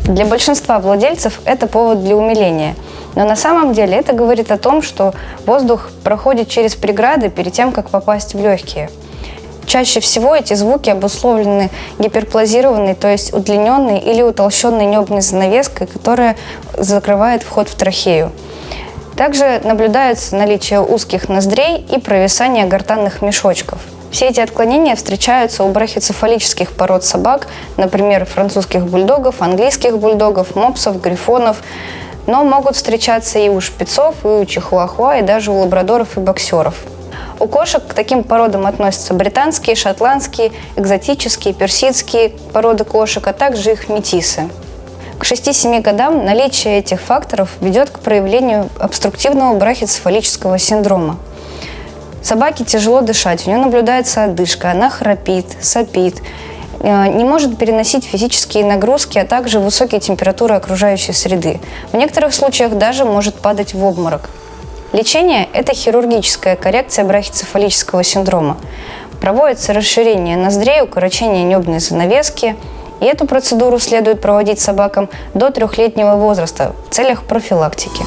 Для большинства владельцев это повод для умиления. Но на самом деле это говорит о том, что воздух проходит через преграды перед тем, как попасть в легкие. Чаще всего эти звуки обусловлены гиперплазированной, то есть удлиненной или утолщенной небной занавеской, которая закрывает вход в трахею. Также наблюдается наличие узких ноздрей и провисание гортанных мешочков. Все эти отклонения встречаются у брахицефалических пород собак, например, французских бульдогов, английских бульдогов, мопсов, грифонов, но могут встречаться и у шпицов, и у чихуахуа, и даже у лабрадоров и боксеров. У кошек к таким породам относятся британские, шотландские, экзотические, персидские породы кошек, а также их метисы. К 6-7 годам наличие этих факторов ведет к проявлению обструктивного брахицефалического синдрома. Собаке тяжело дышать, у нее наблюдается одышка, она храпит, сопит, не может переносить физические нагрузки, а также высокие температуры окружающей среды. В некоторых случаях даже может падать в обморок. Лечение – это хирургическая коррекция брахицефалического синдрома. Проводится расширение ноздрей, укорочение небной занавески. И эту процедуру следует проводить собакам до 3-летнего возраста в целях профилактики.